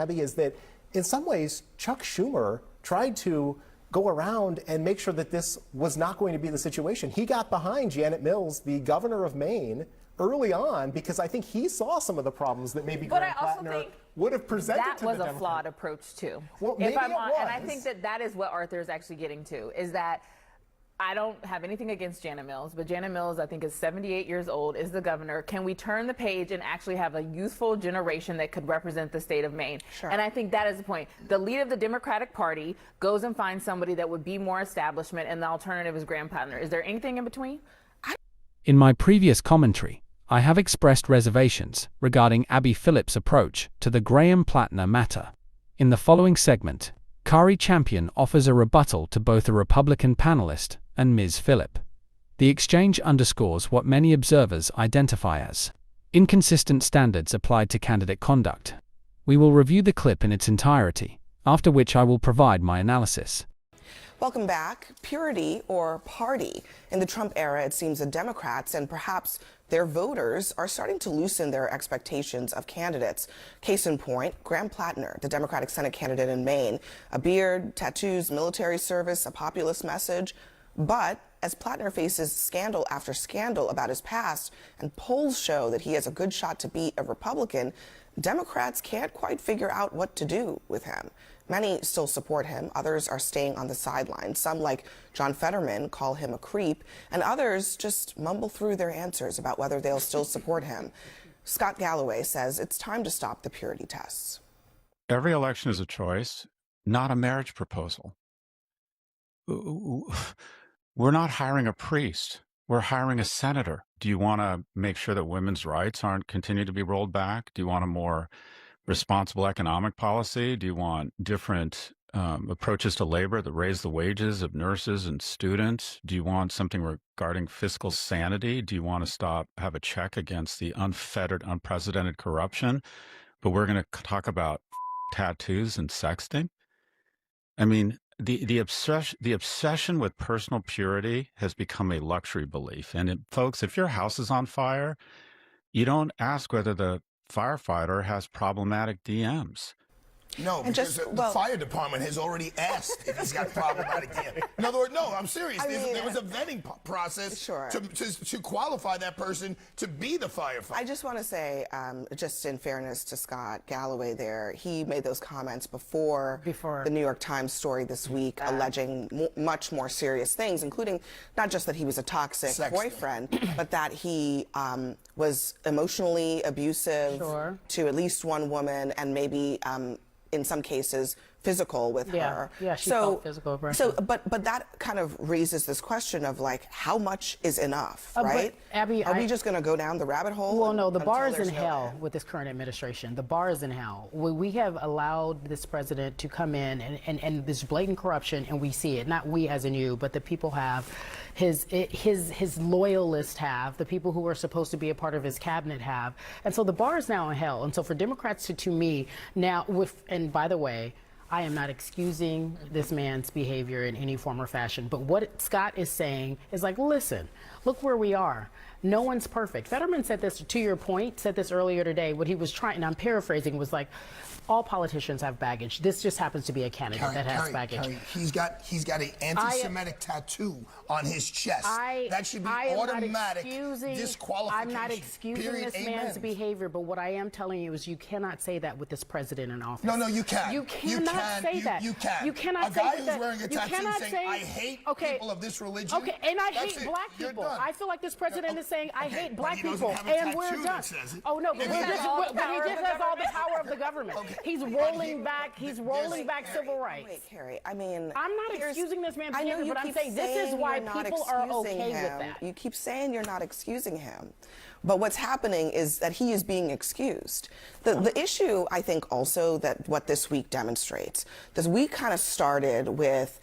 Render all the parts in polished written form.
Abby, is that in some ways, Chuck Schumer tried to go around and make sure that this was not going to be the situation. He got behind Janet Mills, the governor of Maine, early on because I think he saw some of the problems that maybe Graham Platner would have presented to the Democrats. That was a flawed approach too. Well, maybe it was. And I think that is what Arthur is actually getting to, is that I don't have anything against Janet Mills, but Janet Mills, I think, is 78 years old, is the governor. Can we turn the page and actually have a youthful generation that could represent the state of Maine? Sure. And I think that is the point. The leader of the Democratic Party goes and finds somebody that would be more establishment, and the alternative is Graham Platner. Is there anything in between? In my previous commentary, I have expressed reservations regarding Abby Phillip's approach to the Graham Platner matter. In the following segment, Cari Champion offers a rebuttal to both a Republican panelist and Ms. Phillip. The exchange underscores what many observers identify as inconsistent standards applied to candidate conduct. We will review the clip in its entirety, after which I will provide my analysis. Welcome back. Purity or party. In the Trump era, it seems the Democrats and perhaps their voters are starting to loosen their expectations of candidates. Case in point, Graham Platner, the Democratic Senate candidate in Maine. A beard, tattoos, military service, a populist message. But as Platner faces scandal after scandal about his past, and polls show that he has a good shot to beat a Republican, Democrats can't quite figure out what to do with him. Many still support him. Others are staying on the sidelines. Some, like John Fetterman, call him a creep, and others just mumble through their answers about whether they'll still support him. Scott Galloway says it's time to stop the purity tests. Every election is a choice, not a marriage proposal. We're not hiring a priest. We're hiring a senator. Do you want to make sure that women's rights aren't continue to be rolled back? Do you want a more responsible economic policy? Do you want different approaches to labor that raise the wages of nurses and students? Do you want something regarding fiscal sanity? Do you want to have a check against the unfettered, unprecedented corruption? But we're going to talk about tattoos and sexting? I mean, the obsession with personal purity has become a luxury belief. And folks, if your house is on fire, you don't ask whether the firefighter has problematic DMs. No, because the fire department has already asked if he's got problematic DMs. In other words, no, I'm serious. There was a vetting process to qualify that person to be the firefighter. I just want to say, just in fairness to Scott Galloway there, he made those comments before the New York Times story this week, alleging much more serious things, including not just that he was a toxic boyfriend, but that he was emotionally abusive to at least one woman, and maybe in some cases physical with her. Yeah, she felt physical aggression. But that kind of raises this question of, like, how much is enough, right? But Abby, are we just going to go down the rabbit hole? Well, no, the bar is in hell with this current administration. The bar is in hell. We have allowed this president to come in and this blatant corruption, and we see it. Not we as in you, but the people have. His loyalists have, the people who are supposed to be a part of his cabinet have. And so the bar is now in hell. And so for Democrats to me, now and by the way, I am not excusing this man's behavior in any form or fashion, but what Scott is saying is like, listen, look where we are. No one's perfect. Fetterman said this, to your point, said this earlier today. What he was trying, and I'm paraphrasing, was like, all politicians have baggage. This just happens to be a candidate that has baggage. Cari, he's got an anti-Semitic tattoo on his chest. That should be automatic disqualification. I'm not excusing this man's behavior, but what I am telling you is you cannot say that with this president in office. No, you can't. You cannot say that. You can. You cannot say that. A guy who's wearing a tattoo saying, I hate people of this religion. Okay, and I hate black people. I feel like this president is saying, I hate black people, and we're done. Oh, no, but he just has all the power of the government. He's rolling back. He's rolling back civil rights. Wait, Cari. I mean, I'm not excusing this man's behavior, but I'm saying this is why people are okay with that. You keep saying you're not excusing him, but what's happening is that he is being excused. The issue, I think, also that what this week demonstrates, this week kind of started with,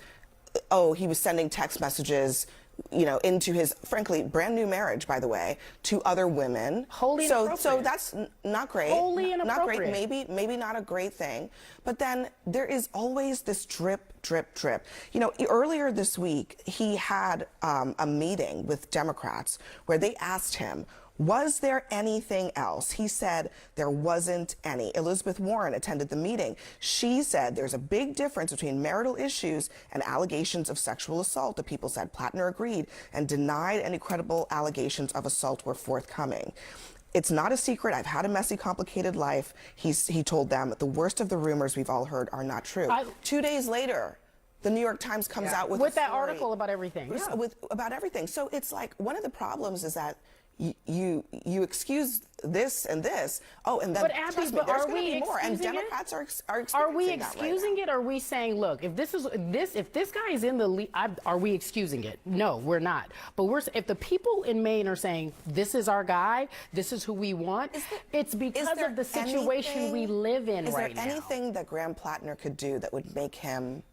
oh, he was sending text messages, you know, into his, frankly, brand new marriage, by the way, to other women. Wholly inappropriate. So that's not great. Wholly Not inappropriate. great. Maybe not a great thing. But then there is always this drip, drip, drip. You know, earlier this week, he had a meeting with Democrats where they asked him, Was there anything else? He said there wasn't any. Elizabeth Warren attended the meeting. She said there's a big difference between marital issues and allegations of sexual assault. The people said Platner agreed and denied any credible allegations of assault were forthcoming. It's not a secret. I've had a messy, complicated life. He told them the worst of the rumors we've all heard are not true. 2 days later, the New York Times comes out with that article about everything. About everything. So it's like one of the problems is that you excuse this and this. Oh, and then but Abby, trust me, there's going to be more. And Democrats are experiencing Are we that right excusing now. it? Or are we saying, look, if this guy is in the lead, are we excusing it? No, we're not. But if the people in Maine are saying this is our guy, this is who we want, it's because of the situation we live in right now. Is there anything that Graham Platner could do that would make him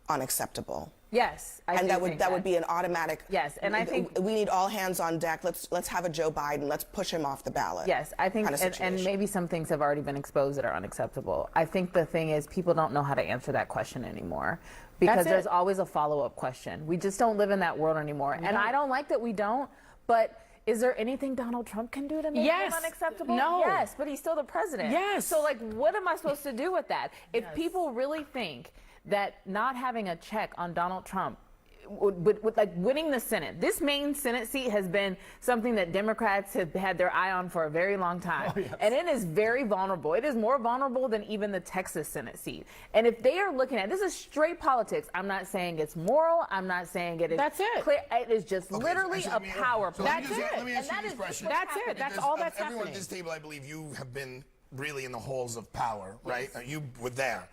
unacceptable? Yes, and that would be an automatic. Yes, and I think we need all hands on deck. Let's have a Joe Biden. Let's push him off the ballot. Yes, I think, and maybe some things have already been exposed that are unacceptable. I think the thing is people don't know how to answer that question anymore because there's always a follow-up question. We just don't live in that world anymore, and I don't like that we don't. But is there anything Donald Trump can do to make him unacceptable? No. Yes, but he's still the president. Yes. So like, what am I supposed to do with that? If people really think that not having a check on Donald Trump would like winning the Senate. This Maine Senate seat has been something that Democrats have had their eye on for a very long time. Oh, yes. And it is very vulnerable. It is more vulnerable than even the Texas Senate seat. And if they are looking at, this is straight politics. I'm not saying it's moral. I'm not saying it is clear. It is just literally a power play. That's it. Let me ask you this question. That's it. That's all that's happening. Everyone at this table, I believe you have been really in the halls of power, right? Yes. You were there.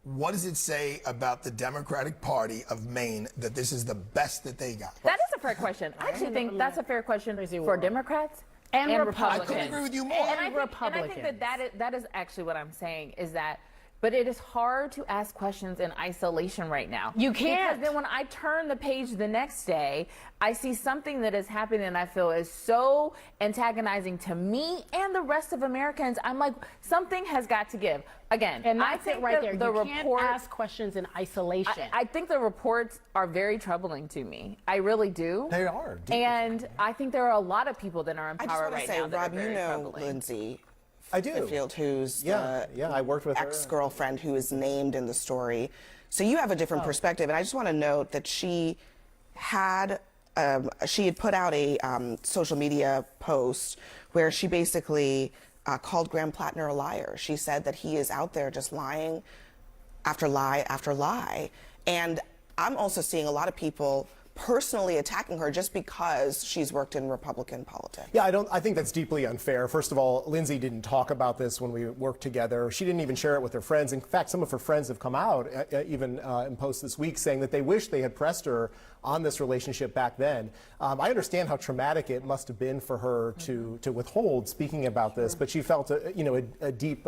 What does it say about the Democratic Party of Maine that this is the best that they got? That is a fair question. I actually think that's a fair question for Democrats and Republicans. I couldn't agree with you more. And I think that is actually what I'm saying is that. But it is hard to ask questions in isolation right now. You can't. Because then when I turn the page the next day, I see something that is happening and I feel is so antagonizing to me and the rest of Americans. I'm like, something has got to give. Again, and I think right there. You can't ask questions in isolation. I think the reports are very troubling to me. I really do. They are. And I think there are a lot of people that are in power right now. Rob, you know Lindsay. I do. Phillip, who's I worked with her. Ex-girlfriend who is named in the story. So you have a different perspective, and I just want to note that she had put out a social media post where she basically called Graham Platner a liar. She said that he is out there just lying after lie after lie, and I'm also seeing a lot of people personally attacking her just because she's worked in Republican politics. Yeah, I think that's deeply unfair. First of all, Lindsay didn't talk about this when we worked together. She didn't even share it with her friends. In fact, some of her friends have come out even in posts this week saying that they wish they had pressed her on this relationship back then. I understand how traumatic it must have been for her to withhold speaking about this, but she felt a deep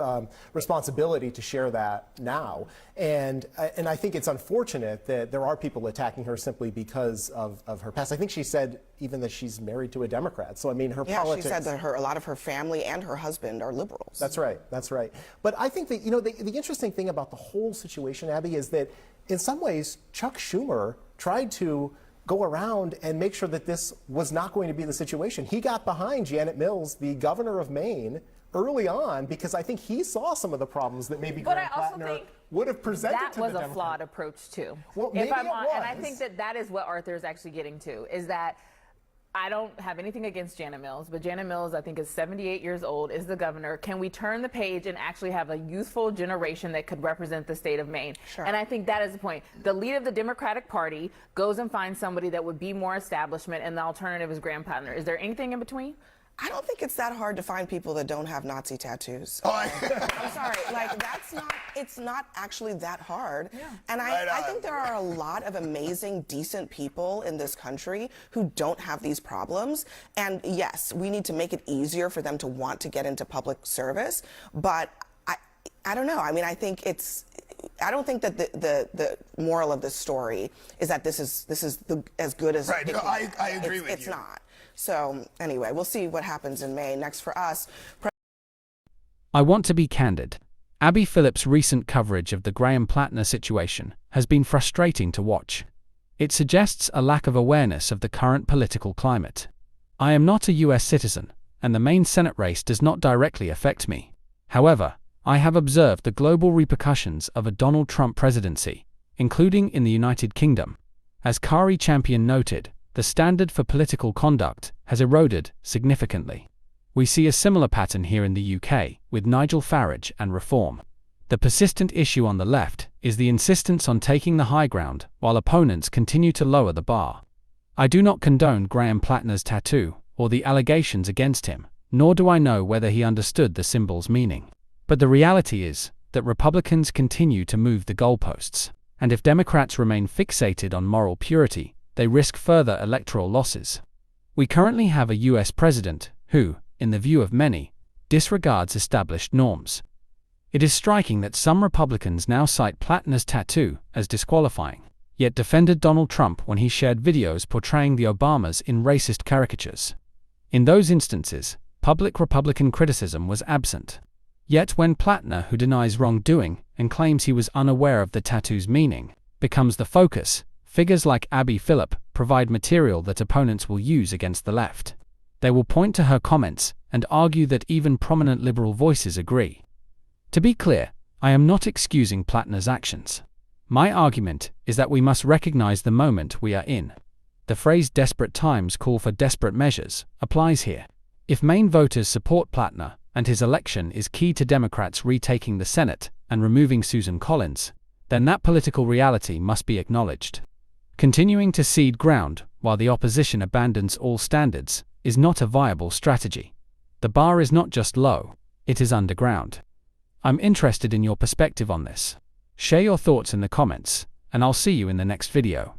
responsibility to share that now. And I think it's unfortunate that there are people attacking her simply because of her past. I think she said even that she's married to a Democrat. So I mean, her politics. She said that a lot of her family and her husband are liberals. That's right. That's right. But I think that the interesting thing about the whole situation, Abby, is that in some ways Chuck Schumer tried to go around and make sure that this was not going to be the situation. He got behind Janet Mills, the governor of Maine, early on because I think he saw some of the problems that maybe Graham Platner would have presented to the Democrats. That was a flawed approach too. Well, maybe it was. And I think that is what Arthur is actually getting to, is that I don't have anything against Janet Mills, but Janet Mills, I think, is 78 years old, is the governor. Can we turn the page and actually have a youthful generation that could represent the state of Maine? Sure. And I think that is the point. The leader of the Democratic Party goes and finds somebody that would be more establishment, and the alternative is Graham Platner. Is there anything in between? I don't think it's that hard to find people that don't have Nazi tattoos. I'm sorry, it's not actually that hard. Yeah. And I think there are a lot of amazing, decent people in this country who don't have these problems. And yes, we need to make it easier for them to want to get into public service. But I don't know. I mean, I don't think that the moral of this story is that this is as good as right. No, I agree with you. It's not. So anyway, we'll see what happens in May. Next for us. I want to be candid. Abby Phillip's recent coverage of the Graham Platner situation has been frustrating to watch. It suggests a lack of awareness of the current political climate. I am not a US citizen, and the Maine Senate race does not directly affect me. However, I have observed the global repercussions of a Donald Trump presidency, including in the United Kingdom. As Cari champion noted, the standard for political conduct has eroded significantly. We see a similar pattern here in the UK with Nigel Farage and reform. The persistent issue on the left is the insistence on taking the high ground while opponents continue to lower the bar. I do not condone Graham Platner's tattoo or the allegations against him, nor do I know whether he understood the symbol's meaning. But the reality is that Republicans continue to move the goalposts, and if Democrats remain fixated on moral purity, they risk further electoral losses. We currently have a US president who, in the view of many, disregards established norms. It is striking that some Republicans now cite Platner's tattoo as disqualifying, yet defended Donald Trump when he shared videos portraying the Obamas in racist caricatures. In those instances, public Republican criticism was absent. Yet when Platner, who denies wrongdoing and claims he was unaware of the tattoo's meaning, becomes the focus, figures like Phillip provide material that opponents will use against the left. They will point to her comments and argue that even prominent liberal voices agree. To be clear, I am not excusing Platner's actions. My argument is that we must recognize the moment we are in. The phrase "desperate times call for desperate measures" applies here. If Maine voters support Platner, and his election is key to Democrats retaking the Senate and removing Susan Collins, then that political reality must be acknowledged. Continuing to cede ground while the opposition abandons all standards is not a viable strategy. The bar is not just low, it is underground. I'm interested in your perspective on this. Share your thoughts in the comments, and I'll see you in the next video.